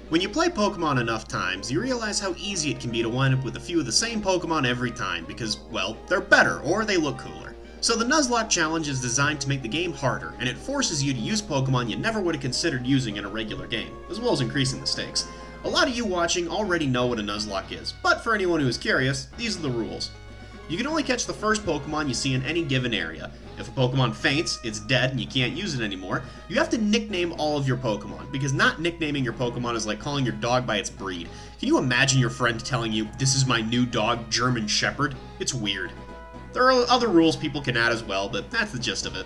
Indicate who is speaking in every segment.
Speaker 1: When you play Pokemon enough times, you realize how easy it can be to wind up with a few of the same Pokemon every time because, well, they're better or they look cooler. So the Nuzlocke challenge is designed to make the game harder, and it forces you to use Pokemon you never would have considered using in a regular game, as well as increasing the stakes. A lot of you watching already know what a Nuzlocke is, but for anyone who is curious, these are the rules. You can only catch the first Pokemon you see in any given area. If a Pokemon faints, it's dead and you can't use it anymore. You have to nickname all of your Pokemon, because not nicknaming your Pokemon is like calling your dog by its breed. Can you imagine your friend telling you, "This is my new dog, German Shepherd"? It's weird. There are other rules people can add as well, but that's the gist of it.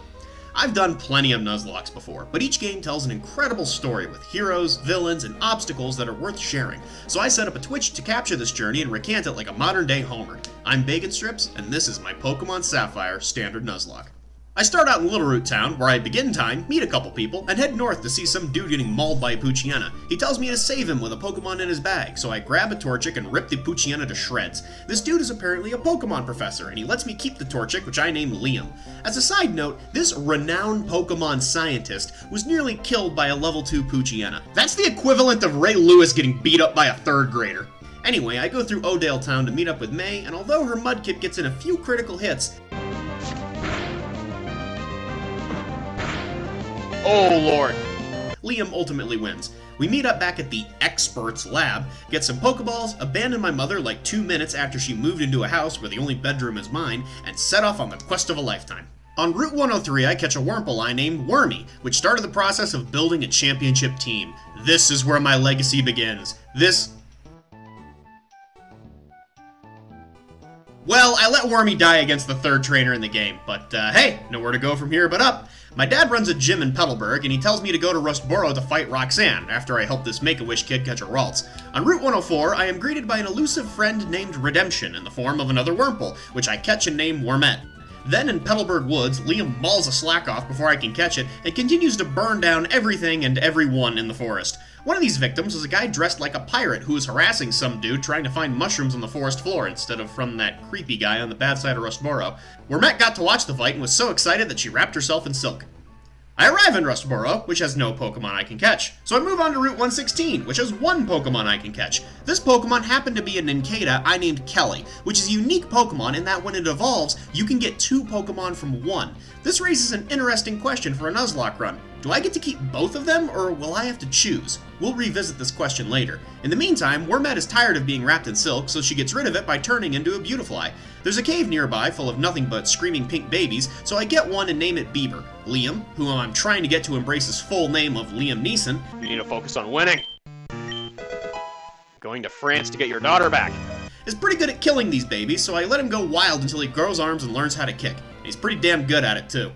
Speaker 1: I've done plenty of Nuzlockes before, but each game tells an incredible story with heroes, villains, and obstacles that are worth sharing. So I set up a Twitch to capture this journey and recant it like a modern-day Homer. I'm Bacon Strips, and this is my Pokemon Sapphire standard Nuzlocke. I start out in Little Root Town, where I begin time, meet a couple people, and head north to see some dude getting mauled by a Poochyena. He tells me to save him with a Pokemon in his bag, so I grab a Torchic and rip the Poochyena to shreds. This dude is apparently a Pokemon professor, and he lets me keep the Torchic, which I named Liam. As a side note, this renowned Pokemon scientist was nearly killed by a level 2 Poochyena. That's the equivalent of Ray Lewis getting beat up by a 3rd grader. Anyway, I go through Odale Town to meet up with May, and although her Mudkip gets in a few critical hits,
Speaker 2: oh lord,
Speaker 1: Liam ultimately wins. We meet up back at the expert's lab, get some Pokeballs, abandon my mother like 2 minutes after she moved into a house where the only bedroom is mine, and set off on the quest of a lifetime. On Route 103, I catch a Wurmple I named Wormy, which started the process of building a championship team. This is where my legacy begins. Well, I let Wormy die against the 3rd trainer in the game, but hey, nowhere to go from here but up. My dad runs a gym in Petalburg, and he tells me to go to Rustboro to fight Roxanne, after I help this Make-A-Wish kid catch a Ralts. On Route 104, I am greeted by an elusive friend named Redemption in the form of another Wurmple, which I catch and name Wormet. Then in Petalburg Woods, Liam mauls a slack off before I can catch it, and continues to burn down everything and everyone in the forest. One of these victims was a guy dressed like a pirate who was harassing some dude trying to find mushrooms on the forest floor instead of from that creepy guy on the bad side of Rustboro. Wormet got to watch the fight and was so excited that she wrapped herself in silk. I arrive in Rustboro, which has no Pokemon I can catch, so I move on to Route 116, which has one Pokemon I can catch. This Pokemon happened to be a Nincada I named Kelly, which is a unique Pokemon in that when it evolves, you can get 2 Pokemon from 1. This raises an interesting question for a Nuzlocke run. Do I get to keep both of them, or will I have to choose? We'll revisit this question later. In the meantime, Wormet is tired of being wrapped in silk, so she gets rid of it by turning into a Beautifly. There's a cave nearby full of nothing but screaming pink babies, so I get one and name it Bieber. Liam, whom I'm trying to get to embrace his full name of Liam Neeson,
Speaker 2: you need to focus on winning. Going to France to get your daughter back.
Speaker 1: is pretty good at killing these babies, so I let him go wild until he grows arms and learns how to kick. And he's pretty damn good at it too.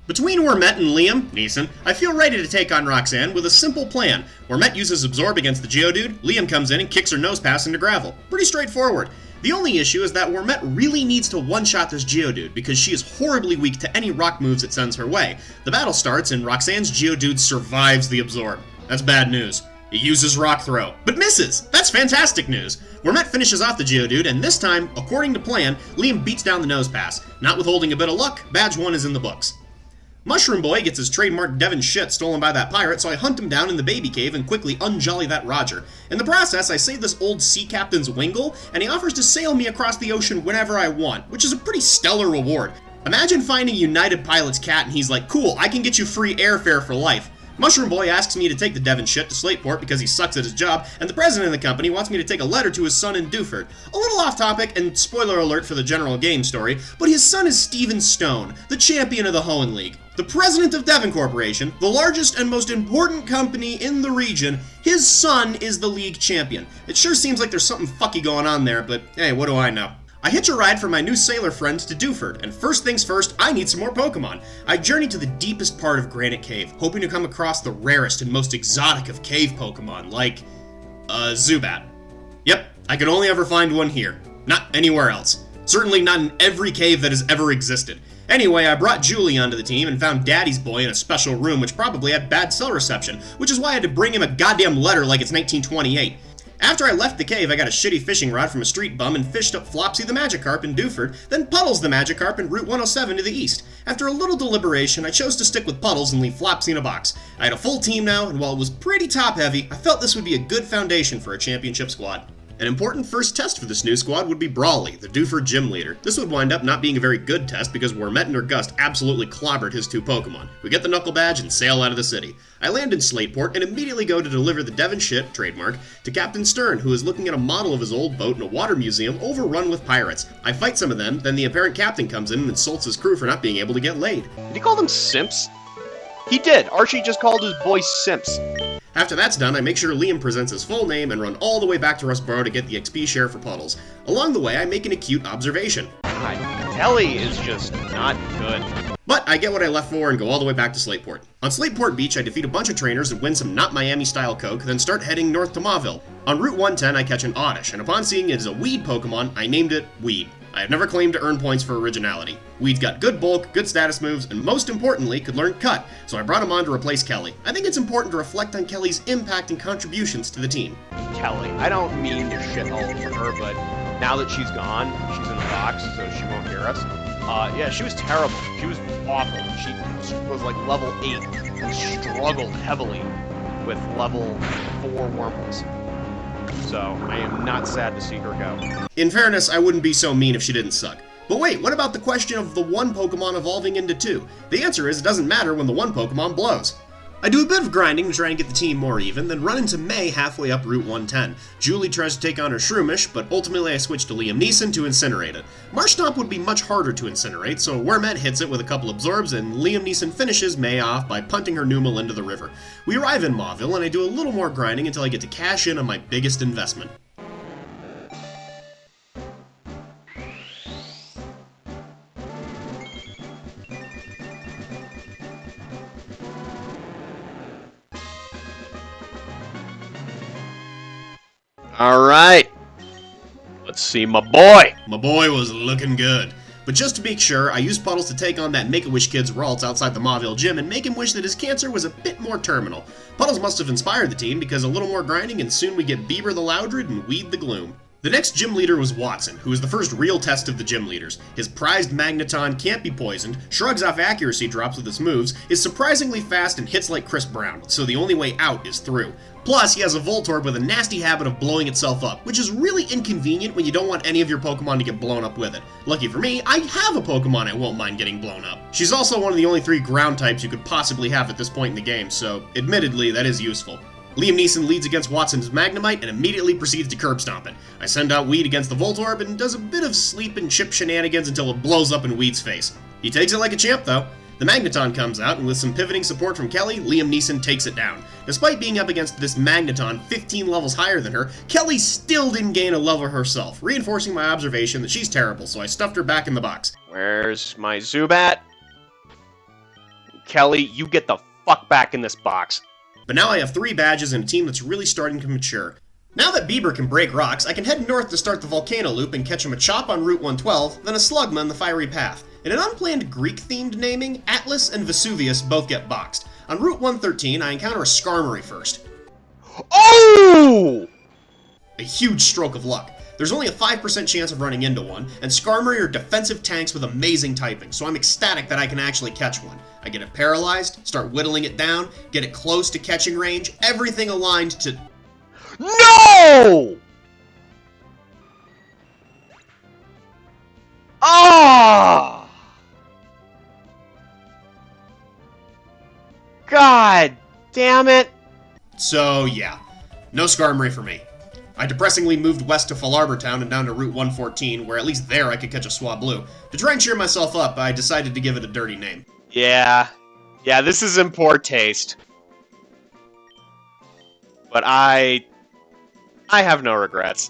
Speaker 1: Between Wormet and Liam Neeson, I feel ready to take on Roxanne with a simple plan. Wormet uses Absorb against the Geodude, Liam comes in and kicks her Nosepass into gravel. Pretty straightforward. The only issue is that Wormet really needs to one-shot this Geodude because she is horribly weak to any rock moves it sends her way. The battle starts and Roxanne's Geodude survives the Absorb. That's bad news. It uses Rock Throw, but misses! That's fantastic news! Wormet finishes off the Geodude, and this time, according to plan, Liam beats down the Nosepass. Not withholding a bit of luck, Badge 1 is in the books. Mushroom Boy gets his trademark Devon shit stolen by that pirate, so I hunt him down in the baby cave and quickly unjolly that Roger. In the process, I save this old sea captain's Wingle, and he offers to sail me across the ocean whenever I want, which is a pretty stellar reward. Imagine finding United Pilot's cat and he's like, "Cool, I can get you free airfare for life." Mushroom Boy asks me to take the Devon shit to Slateport because he sucks at his job, and the president of the company wants me to take a letter to his son in Dewford. A little off topic, and spoiler alert for the general game story, but his son is Steven Stone, the champion of the Hoenn League. The president of Devon Corporation, the largest and most important company in the region, his son is the league champion. It sure seems like there's something fucky going on there, but hey, what do I know? I hitch a ride for my new sailor friend to Dewford, and first things first, I need some more Pokemon. I journey to the deepest part of Granite Cave, hoping to come across the rarest and most exotic of cave Pokemon, like Zubat. Yep, I could only ever find one here, not anywhere else. Certainly not in every cave that has ever existed. Anyway, I brought Julie onto the team and found Daddy's Boy in a special room which probably had bad cell reception, which is why I had to bring him a goddamn letter like it's 1928. After I left the cave, I got a shitty fishing rod from a street bum and fished up Flopsy the Magikarp in Dewford, then Puddles the Magikarp in Route 107 to the east. After a little deliberation, I chose to stick with Puddles and leave Flopsy in a box. I had a full team now, and while it was pretty top-heavy, I felt this would be a good foundation for a championship squad. An important first test for this new squad would be Brawly, the Dewford gym leader. This would wind up not being a very good test because Wormet and Gust absolutely clobbered his two Pokemon. We get the Knuckle Badge and sail out of the city. I land in Slateport and immediately go to deliver the Devon Shit, trademark, to Captain Stern, who is looking at a model of his old boat in a water museum overrun with pirates. I fight some of them, then the apparent captain comes in and insults his crew for not being able to get laid.
Speaker 2: Did he call them simps? He did. Archie just called his boys simps.
Speaker 1: After that's done, I make sure Liam presents his full name and run all the way back to Rustboro to get the XP share for Puddles. Along the way, I make an acute observation.
Speaker 2: God, Kelly is just not good.
Speaker 1: But I get what I left for and go all the way back to Slateport. On Slateport Beach, I defeat a bunch of trainers and win some not Miami-style Coke, then start heading north to Mauville. On Route 110, I catch an Oddish, and upon seeing it as a Weed Pokemon, I named it Weed. I have never claimed to earn points for originality. Weed's got good bulk, good status moves, and most importantly, could learn Cut, so I brought him on to replace Kelly. I think it's important to reflect on Kelly's impact and contributions to the team.
Speaker 2: Kelly, I don't mean to shit all over her, but now that she's gone, she's in the box, so she won't hear us. Yeah, she was terrible. She was awful. She was like level 8 and struggled heavily with level 4 Wormholes. So, I am not sad to see her go.
Speaker 1: In fairness, I wouldn't be so mean if she didn't suck. But wait, what about the question of the one Pokemon evolving into two? The answer is it doesn't matter when the one Pokemon blows. I do a bit of grinding to try and get the team more even, then run into May halfway up Route 110. Julie tries to take on her Shroomish, but ultimately I switch to Liam Neeson to incinerate it. Marshtomp would be much harder to incinerate, so Wormet hits it with a couple absorbs, and Liam Neeson finishes May off by punting her Numel into the river. We arrive in Mauville, and I do a little more grinding until I get to cash in on my biggest investment.
Speaker 2: Alright. Let's see my boy.
Speaker 1: My boy was looking good. But just to make sure, I used Puddles to take on that Make-A-Wish kid's Ralts outside the Mauville gym and make him wish that his cancer was a bit more terminal. Puddles must have inspired the team because a little more grinding and soon we get Bieber the Loudred and Weed the Gloom. The next gym leader was Watson, who was the first real test of the gym leaders. His prized Magneton can't be poisoned, shrugs off accuracy drops with his moves, is surprisingly fast and hits like Chris Brown, so the only way out is through. Plus, he has a Voltorb with a nasty habit of blowing itself up, which is really inconvenient when you don't want any of your Pokemon to get blown up with it. Lucky for me, I have a Pokemon I won't mind getting blown up. She's also one of the only 3 ground types you could possibly have at this point in the game, so admittedly, that is useful. Liam Neeson leads against Watson's Magnemite and immediately proceeds to curb stomp it. I send out Weed against the Voltorb and does a bit of sleep and chip shenanigans until it blows up in Weed's face. He takes it like a champ though. The Magneton comes out, and with some pivoting support from Kelly, Liam Neeson takes it down. Despite being up against this Magneton 15 levels higher than her, Kelly still didn't gain a level herself, reinforcing my observation that she's terrible, so I stuffed her back in the box.
Speaker 2: Where's my Zubat? Kelly, you get the fuck back in this box.
Speaker 1: But now I have 3 badges and a team that's really starting to mature. Now that Bieber can break rocks, I can head north to start the Volcano Loop and catch him a Chop on Route 112, then a Slugma in the Fiery Path. In an unplanned Greek-themed naming, Atlas and Vesuvius both get boxed. On Route 113, I encounter a Skarmory first.
Speaker 2: Oh!
Speaker 1: A huge stroke of luck. There's only a 5% chance of running into one, and Skarmory are defensive tanks with amazing typing, so I'm ecstatic that I can actually catch one. I get it paralyzed, start whittling it down, get it close to catching range, everything aligned to...
Speaker 2: No! Ah! God damn it!
Speaker 1: So yeah, no Skarmory for me. I depressingly moved west to Falarbor Town and down to Route 114, where at least there I could catch a Swablu. To try and cheer myself up, I decided to give it a dirty name.
Speaker 2: Yeah, this is in poor taste. But I have no regrets.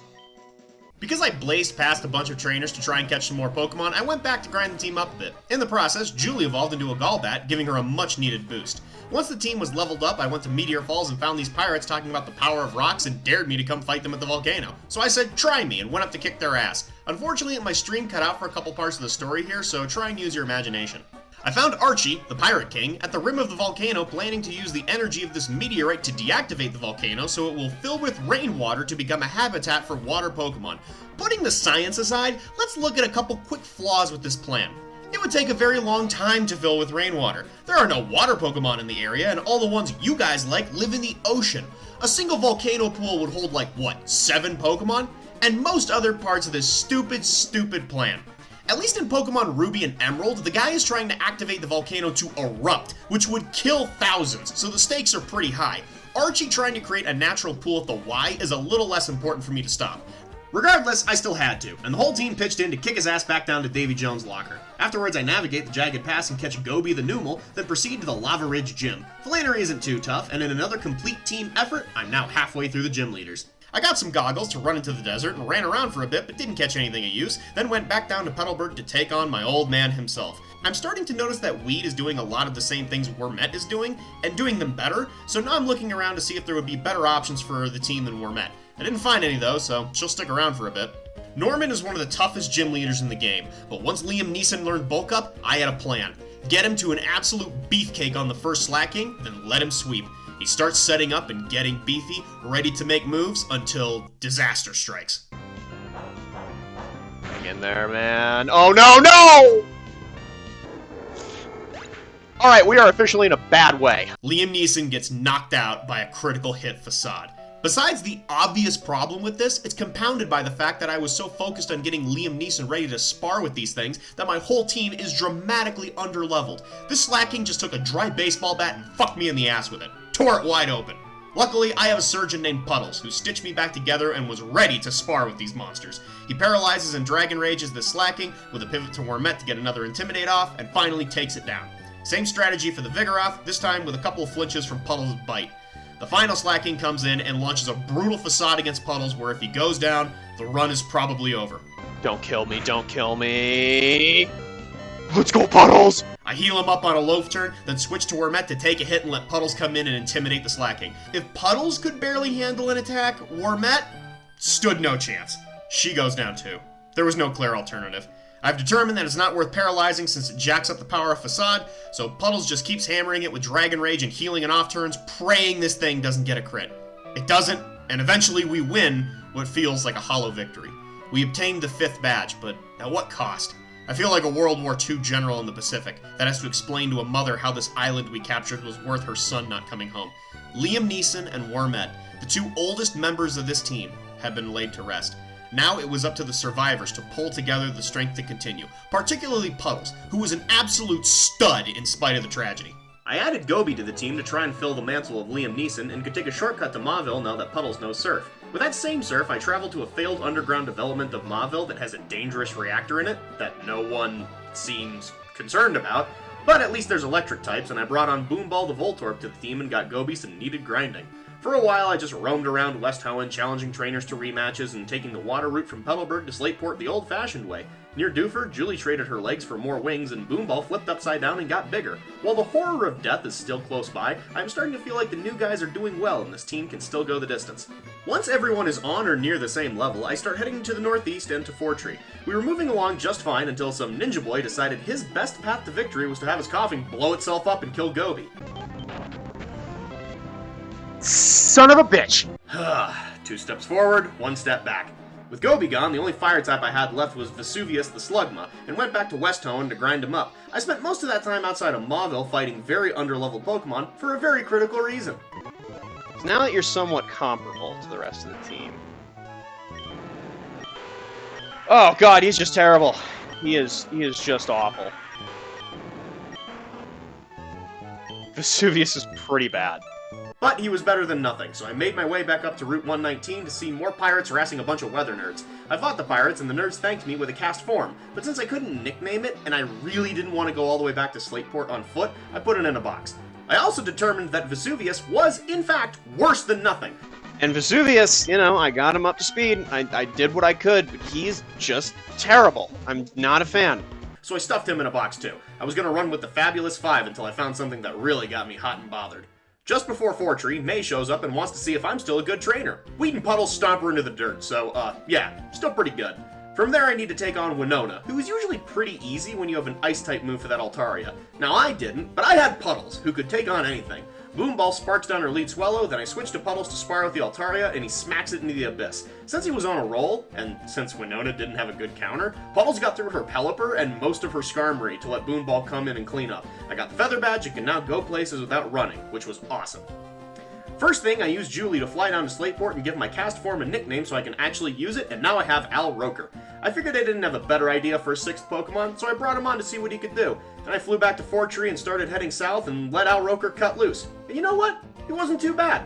Speaker 1: Because I blazed past a bunch of trainers to try and catch some more Pokemon, I went back to grind the team up a bit. In the process, Julie evolved into a Golbat, giving her a much-needed boost. Once the team was leveled up, I went to Meteor Falls and found these pirates talking about the power of rocks and dared me to come fight them at the volcano. So I said, try me, and went up to kick their ass. Unfortunately, my stream cut out for a couple parts of the story here, so try and use your imagination. I found Archie, the Pirate King, at the rim of the volcano planning to use the energy of this meteorite to deactivate the volcano so it will fill with rainwater to become a habitat for water Pokemon. Putting the science aside, let's look at a couple quick flaws with this plan. It would take a very long time to fill with rainwater. There are no water Pokemon in the area, and all the ones you guys like live in the ocean. A single volcano pool would hold like, what, 7 Pokemon? And most other parts of this stupid plan. At least in Pokemon Ruby and Emerald, the guy is trying to activate the volcano to erupt, which would kill thousands, so the stakes are pretty high. Archie trying to create a natural pool at the Y is a little less important for me to stop. Regardless, I still had to, and the whole team pitched in to kick his ass back down to Davy Jones' locker. Afterwards, I navigate the Jagged Pass and catch Gobi the Numel, then proceed to the Lava Ridge Gym. Flannery isn't too tough, and in another complete team effort, I'm now halfway through the gym leaders. I got some goggles to run into the desert and ran around for a bit but didn't catch anything of use, then went back down to Petalburg to take on my old man himself. I'm starting to notice that Weed is doing a lot of the same things Wormet is doing, and doing them better, so now I'm looking around to see if there would be better options for the team than Wormet. I didn't find any though, so she'll stick around for a bit. Norman is one of the toughest gym leaders in the game, but once Liam Neeson learned Bulk Up, I had a plan. Get him to an absolute beefcake on the first slacking, then let him sweep. He starts setting up and getting beefy, ready to make moves until disaster strikes.
Speaker 2: Hang in there, man. Oh, no! Alright, we are officially in a bad way.
Speaker 1: Liam Neeson gets knocked out by a critical hit Facade. Besides the obvious problem with this, it's compounded by the fact that I was so focused on getting Liam Neeson ready to spar with these things that my whole team is dramatically underleveled. This slacking just took a dry baseball bat and fucked me in the ass with it. Tore it wide open. Luckily, I have a surgeon named Puddles, who stitched me back together and was ready to spar with these monsters. He paralyzes and Dragon Rages the slacking, with a pivot to Wormet to get another Intimidate off, and finally takes it down. Same strategy for the Vigoroth, this time with a couple of flinches from Puddles' bite. The final slacking comes in and launches a brutal Facade against Puddles where if he goes down, the run is probably over.
Speaker 2: Don't kill me, don't kill me. Let's go, Puddles!
Speaker 1: I heal him up on a loaf turn, then switch to Wormet to take a hit and let Puddles come in and intimidate the slacking. If Puddles could barely handle an attack, Wormet stood no chance. She goes down too. There was no clear alternative. I've determined that it's not worth paralyzing since it jacks up the power of Facade, so Puddles just keeps hammering it with Dragon Rage and healing and off turns, praying this thing doesn't get a crit. It doesn't, and eventually we win what feels like a hollow victory. We obtained the 5th badge, but at what cost? I feel like a World War II general in the Pacific that has to explain to a mother how this island we captured was worth her son not coming home. Liam Neeson and Wormet, the 2 oldest members of this team, have been laid to rest. Now it was up to the survivors to pull together the strength to continue, particularly Puddles, who was an absolute stud in spite of the tragedy. I added Gobi to the team to try and fill the mantle of Liam Neeson and could take a shortcut to Mauville now that Puddles knows Surf. With that same Surf, I traveled to a failed underground development of Mauville that has a dangerous reactor in it that no one seems concerned about, but at least there's electric types, and I brought on Boomball the Voltorb to the team and got Gobi some needed grinding. For a while, I just roamed around West Hoenn, challenging trainers to rematches and taking the water route from Petalburg to Slateport the old-fashioned way. Near Dewford, Julie traded her legs for more wings, and Boomball flipped upside down and got bigger. While the horror of death is still close by, I'm starting to feel like the new guys are doing well, and this team can still go the distance. Once everyone is on or near the same level, I start heading to the northeast and to Fortree. We were moving along just fine until some ninja boy decided his best path to victory was to have his coughing blow itself up and kill Gobi.
Speaker 2: Son of a bitch!
Speaker 1: 2 steps forward, 1 step back. With Gobi gone, the only fire type I had left was Vesuvius the Slugma, and went back to West Hoenn to grind him up. I spent most of that time outside of Mauville fighting very underleveled Pokemon for a very critical reason.
Speaker 2: So now that you're somewhat comparable to the rest of the team... Oh god, he's just terrible. He is just awful. Vesuvius is pretty bad.
Speaker 1: But he was better than nothing, so I made my way back up to Route 119 to see more pirates harassing a bunch of weather nerds. I fought the pirates, and the nerds thanked me with a cast form, but since I couldn't nickname it, and I really didn't want to go all the way back to Slateport on foot, I put it in a box. I also determined that Vesuvius was, in fact, worse than nothing.
Speaker 2: And Vesuvius, you know, I got him up to speed. I did what I could, but he's just terrible. I'm not a fan.
Speaker 1: So I stuffed him in a box too. I was gonna run with the Fabulous 5 until I found something that really got me hot and bothered. Just before Fortree, May shows up and wants to see if I'm still a good trainer. Weed and Puddles stomp her into the dirt, so, yeah, still pretty good. From there I need to take on Winona, who is usually pretty easy when you have an Ice-type move for that Altaria. Now I didn't, but I had Puddles, who could take on anything. Boomball sparks down her lead Swellow, then I switch to Puddles to spar with the Altaria, and he smacks it into the abyss. Since he was on a roll, and since Winona didn't have a good counter, Puddles got through her Pelipper and most of her Skarmory to let Boomball come in and clean up. I got the Feather Badge and can now go places without running, which was awesome. First thing, I used Julie to fly down to Slateport and give my cast form a nickname so I can actually use it, and now I have Al Roker. I figured I didn't have a better idea for a 6th Pokemon, so I brought him on to see what he could do. Then I flew back to Fortree and started heading south and let Al Roker cut loose. And you know what? It wasn't too bad.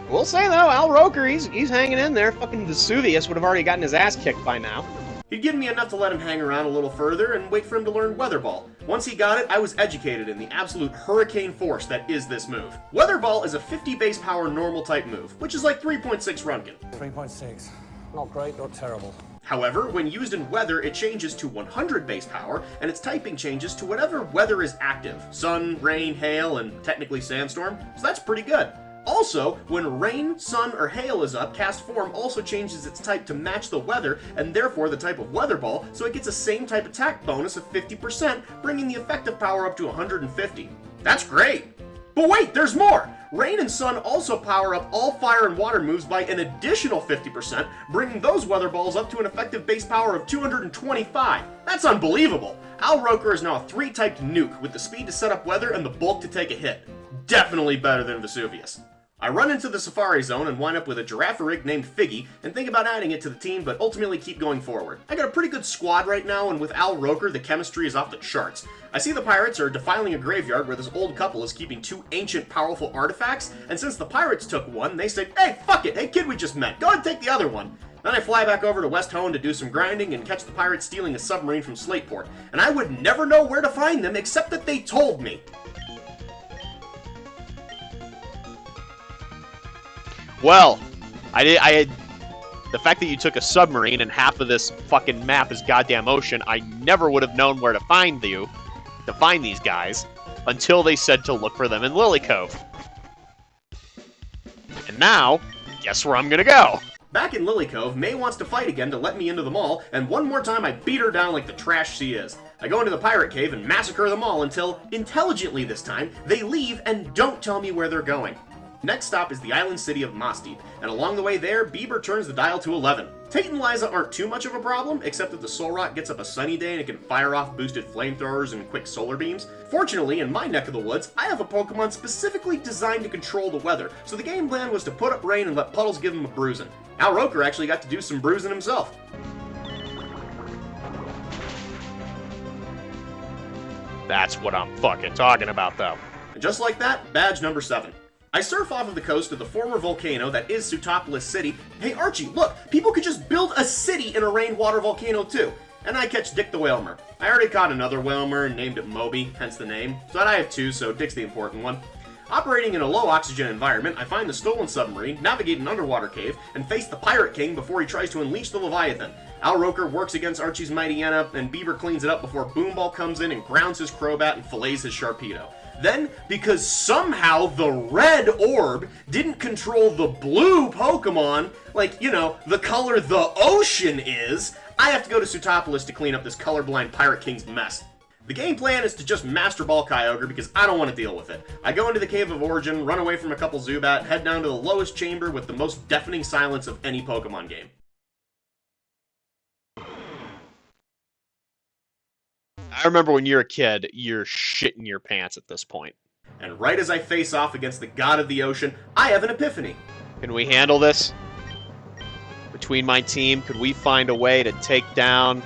Speaker 2: We'll say though, Al Roker, he's hanging in there. Fucking Vesuvius would have already gotten his ass kicked by now.
Speaker 1: He'd given me enough to let him hang around a little further and wait for him to learn Weather Ball. Once he got it, I was educated in the absolute hurricane force that is this move. Weather Ball is a 50 base power normal type move, which is like 3.6 Runkin.
Speaker 3: 3.6. Not great, not terrible.
Speaker 1: However, when used in weather, it changes to 100 base power, and its typing changes to whatever weather is active. Sun, rain, hail, and technically sandstorm, so that's pretty good. Also, when rain, sun, or hail is up, cast form also changes its type to match the weather, and therefore the type of Weather Ball, so it gets a same type attack bonus of 50%, bringing the effective power up to 150. That's great! But wait, there's more! Rain and Sun also power up all fire and water moves by an additional 50%, bringing those Weather Balls up to an effective base power of 225. That's unbelievable! Al Roker is now a 3-typed nuke with the speed to set up weather and the bulk to take a hit. Definitely better than Vesuvius. I run into the Safari Zone and wind up with a Girafarig named Figgy and think about adding it to the team, but ultimately keep going forward. I got a pretty good squad right now, and with Al Roker, the chemistry is off the charts. I see the pirates are defiling a graveyard where this old couple is keeping 2 ancient powerful artifacts, and since the pirates took one, they said, "Hey, fuck it, hey kid we just met, go ahead and take the other one." Then I fly back over to West Hone to do some grinding and catch the pirates stealing a submarine from Slateport, and I would never know where to find them except that they told me.
Speaker 2: Well, I had the fact that you took a submarine and half of this fucking map is goddamn ocean. I never would have known where to find these guys, until they said to look for them in Lily Cove. And now, guess where I'm gonna go?
Speaker 1: Back in Lily Cove, May wants to fight again to let me into the mall, and one more time I beat her down like the trash she is. I go into the pirate cave and massacre them all until, intelligently this time, they leave and don't tell me where they're going. Next stop is the island city of Mossdeep, and along the way there, Bieber turns the dial to 11. Tate and Liza aren't too much of a problem, except that the Solrock gets up a sunny day and it can fire off boosted flamethrowers and quick solar beams. Fortunately, in my neck of the woods, I have a Pokemon specifically designed to control the weather, so the game plan was to put up rain and let Puddles give him a bruising. Al Roker actually got to do some bruising himself.
Speaker 2: That's what I'm fucking talking about, though.
Speaker 1: And just like that, badge number 7. I surf off of the coast of the former volcano that is Sootopolis City. Hey Archie, look! People could just build a city in a rainwater volcano too! And I catch Dick the Whalmer. I already caught another Whalmer and named it Moby, hence the name. So I have 2, so Dick's the important one. Operating in a low-oxygen environment, I find the stolen submarine, navigate an underwater cave, and face the Pirate King before he tries to unleash the Leviathan. Al Roker works against Archie's Mightyena, and Bieber cleans it up before Boomball comes in and grounds his Crobat and fillets his Sharpedo. Then, because somehow the red orb didn't control the blue Pokemon, like, you know, the color the ocean is, I have to go to Sootopolis to clean up this colorblind Pirate King's mess. The game plan is to just Master Ball Kyogre because I don't want to deal with it. I go into the Cave of Origin, run away from a couple Zubat, head down to the lowest chamber with the most deafening silence of any Pokemon game.
Speaker 2: I remember when you're a kid, you're shitting your pants at this point.
Speaker 1: And right as I face off against the god of the ocean, I have an epiphany.
Speaker 2: Can we handle this? Between my team, could we find a way to take down...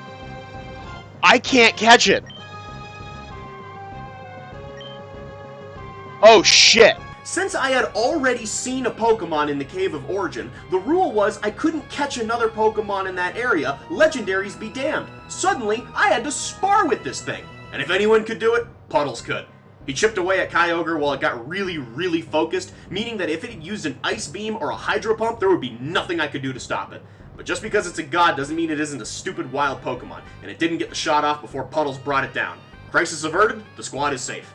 Speaker 2: I can't catch it! Oh shit!
Speaker 1: Since I had already seen a Pokemon in the Cave of Origin, the rule was I couldn't catch another Pokemon in that area, legendaries be damned. Suddenly, I had to spar with this thing. And if anyone could do it, Puddles could. He chipped away at Kyogre while it got really, really focused, meaning that if it had used an Ice Beam or a Hydro Pump, there would be nothing I could do to stop it. But just because it's a god doesn't mean it isn't a stupid wild Pokemon, and it didn't get the shot off before Puddles brought it down. Crisis averted, the squad is safe.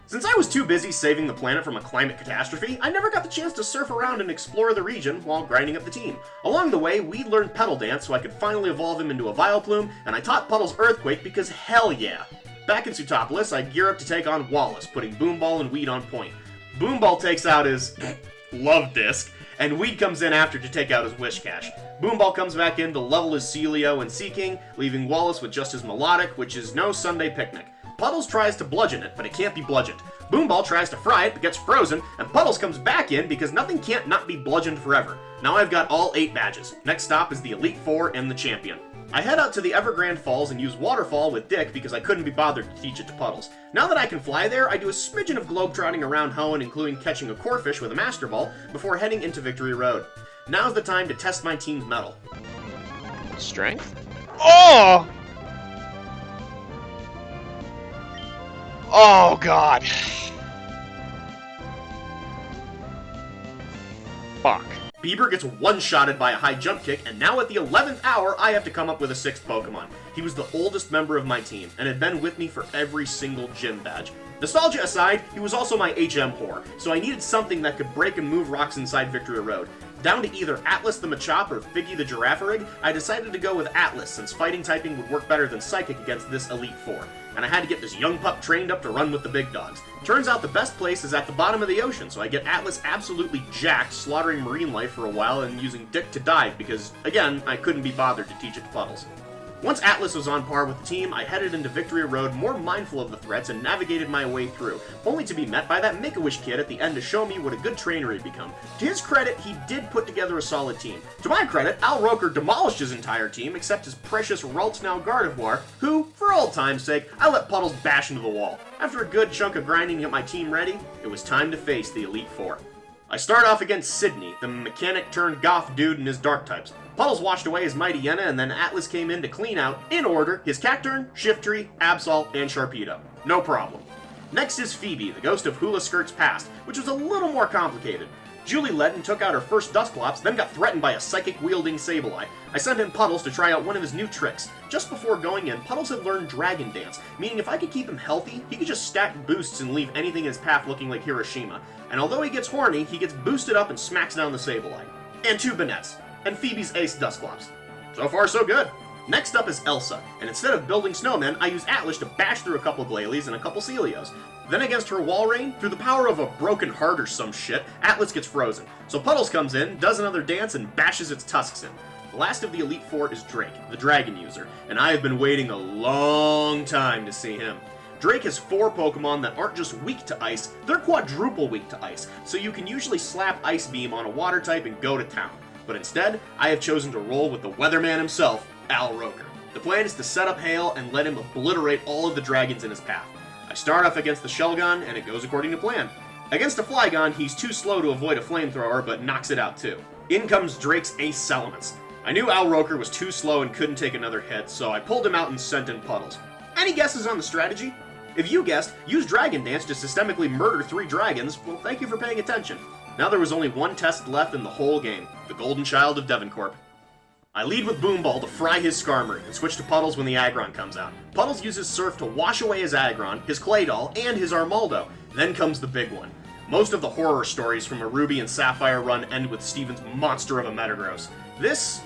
Speaker 1: Since I was too busy saving the planet from a climate catastrophe, I never got the chance to surf around and explore the region while grinding up the team. Along the way, we learned Petal Dance so I could finally evolve him into a Vileplume, and I taught Puddles Earthquake because hell yeah! Back in Sootopolis, I gear up to take on Wallace, putting Boomball and Weed on point. Boomball takes out his Love Disc, and Weed comes in after to take out his Wish Cache. Boomball comes back in to level his Celio and Seeking, leaving Wallace with just his Melodic, which is no Sunday picnic. Puddles tries to bludgeon it, but it can't be bludgeoned. Boomball tries to fry it, but gets frozen, and Puddles comes back in because nothing can't not be bludgeoned forever. Now I've got all 8 badges. Next stop is the Elite Four and the Champion. I head out to the Evergrande Falls and use Waterfall with Dick because I couldn't be bothered to teach it to Puddles. Now that I can fly there, I do a smidgen of globetrotting around Hoenn, including catching a Corphish with a Master Ball, before heading into Victory Road. Now's the time to test my team's mettle.
Speaker 2: Strength? Oh! Oh, God. Fuck.
Speaker 1: Bieber gets one-shotted by a high jump kick, and now at the 11th hour, I have to come up with a 6th Pokemon. He was the oldest member of my team, and had been with me for every single gym badge. Nostalgia aside, he was also my HM whore, so I needed something that could break and move rocks inside Victory Road. Down to either Atlas the Machop or Figgy the Giraffarig, I decided to go with Atlas since fighting typing would work better than Psychic against this Elite Four, and I had to get this young pup trained up to run with the big dogs. Turns out the best place is at the bottom of the ocean, so I get Atlas absolutely jacked, slaughtering marine life for a while and using Dick to dive because, again, I couldn't be bothered to teach it to Puddles. Once Atlas was on par with the team, I headed into Victory Road more mindful of the threats and navigated my way through, only to be met by that Make-A-Wish kid at the end to show me what a good trainer he'd become. To his credit, he did put together a solid team. To my credit, Al Roker demolished his entire team except his precious Raltsnow Gardevoir, who, for old time's sake, I let Puddles bash into the wall. After a good chunk of grinding to get my team ready, it was time to face the Elite Four. I start off against Sydney, the mechanic-turned-goth dude and his dark types. Puddles washed away his Mighty Yenna, and then Atlas came in to clean out, in order, his Cacturn, Shiftry, Absol, and Sharpedo. No problem. Next is Phoebe, the ghost of Hula Skirt's past, which was a little more complicated. Julie led and took out her first Dusclops, then got threatened by a psychic-wielding Sableye. I sent in Puddles to try out one of his new tricks. Just before going in, Puddles had learned Dragon Dance, meaning if I could keep him healthy, he could just stack boosts and leave anything in his path looking like Hiroshima. And although he gets horny, he gets boosted up and smacks down the Sableye. And 2 Banets. And Phoebe's ace Dusclops. So far, so good. Next up is Elsa, and instead of building snowmen, I use Atlas to bash through a couple Glalie and a couple Celios. Then against her Walrein, through the power of a broken heart or some shit, Atlas gets frozen. So Puddles comes in, does another dance, and bashes its tusks in. The last of the Elite Four is Drake, the Dragon User, and I have been waiting a long time to see him. Drake has 4 Pokemon that aren't just weak to ice, they're quadruple weak to ice, so you can usually slap Ice Beam on a water type and go to town. But instead, I have chosen to roll with the weatherman himself, Al Roker. The plan is to set up Hail and let him obliterate all of the dragons in his path. I start off against the Shelgon, and it goes according to plan. Against a Flygon, he's too slow to avoid a Flamethrower, but knocks it out too. In comes Drake's Ace Salamence. I knew Al Roker was too slow and couldn't take another hit, so I pulled him out and sent in Puddles. Any guesses on the strategy? If you guessed, use Dragon Dance to systemically murder 3 dragons, well, thank you for paying attention. Now there was only one test left in the whole game, the Golden Child of Devincorp. I lead with Boomball to fry his Skarmory, and switch to Puddles when the Aggron comes out. Puddles uses Surf to wash away his Aggron, his Claydol, and his Armaldo. Then comes the big one. Most of the horror stories from a Ruby and Sapphire run end with Steven's monster of a Metagross. This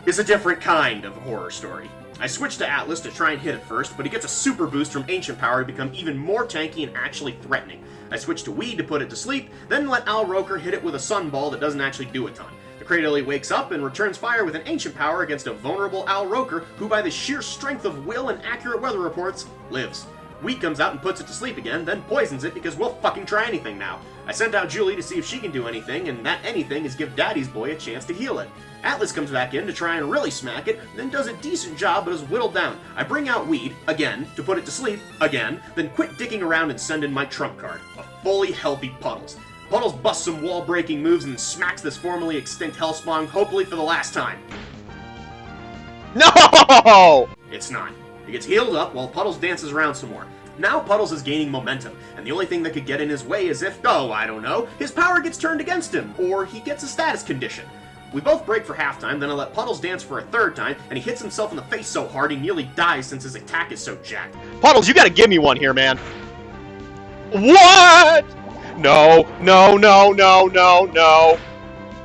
Speaker 1: is a different kind of horror story. I switch to Atlas to try and hit it first, but he gets a super boost from Ancient Power to become even more tanky and actually threatening. I switch to Weed to put it to sleep, then let Al Roker hit it with a Sunball that doesn't actually do a ton. The Cradily wakes up and returns fire with an Ancient Power against a vulnerable Al Roker, who by the sheer strength of will and accurate weather reports, lives. Weed comes out and puts it to sleep again, then poisons it because we'll fucking try anything now. I sent out Julie to see if she can do anything, and that anything is give Daddy's boy a chance to heal it. Atlas comes back in to try and really smack it, then does a decent job but is whittled down. I bring out Weed, again, to put it to sleep, again, then quit dicking around and send in my trump card, a fully healthy Puddles. Puddles busts some wall-breaking moves and smacks this formerly extinct Hellspawn, hopefully for the last time.
Speaker 2: No!
Speaker 1: It's not. He gets healed up while Puddles dances around some more. Now Puddles is gaining momentum, and the only thing that could get in his way is if, I don't know, his power gets turned against him, or he gets a status condition. We both break for halftime, then I let Puddles dance for a 3rd time, and he hits himself in the face so hard he nearly dies since his attack is so jacked.
Speaker 2: Puddles, you gotta give me one here, man. What? No, no, no, no, no, no.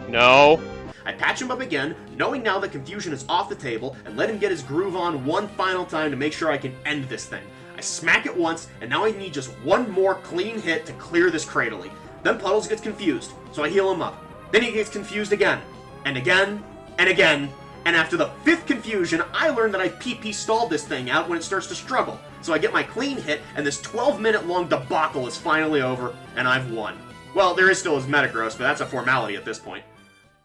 Speaker 2: No.
Speaker 1: I patch him up again, knowing now that confusion is off the table, and let him get his groove on one final time to make sure I can end this thing. I smack it once, and now I need just one more clean hit to clear this Cradily. Then Puddles gets confused, so I heal him up. Then he gets confused again, and again, and again, and after the 5th confusion, I learn that I PP stalled this thing out when it starts to struggle. So I get my clean hit, and this 12-minute long debacle is finally over, and I've won. Well, there is still his Metagross, but that's a formality at this point.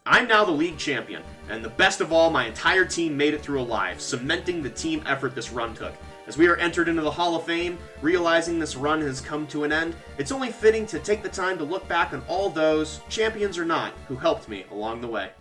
Speaker 1: I'm now the league champion, and the best of all, my entire team made it through alive, cementing the team effort this run took. As we are entered into the Hall of Fame, realizing this run has come to an end, it's only fitting to take the time to look back on all those, champions or not, who helped me along the way.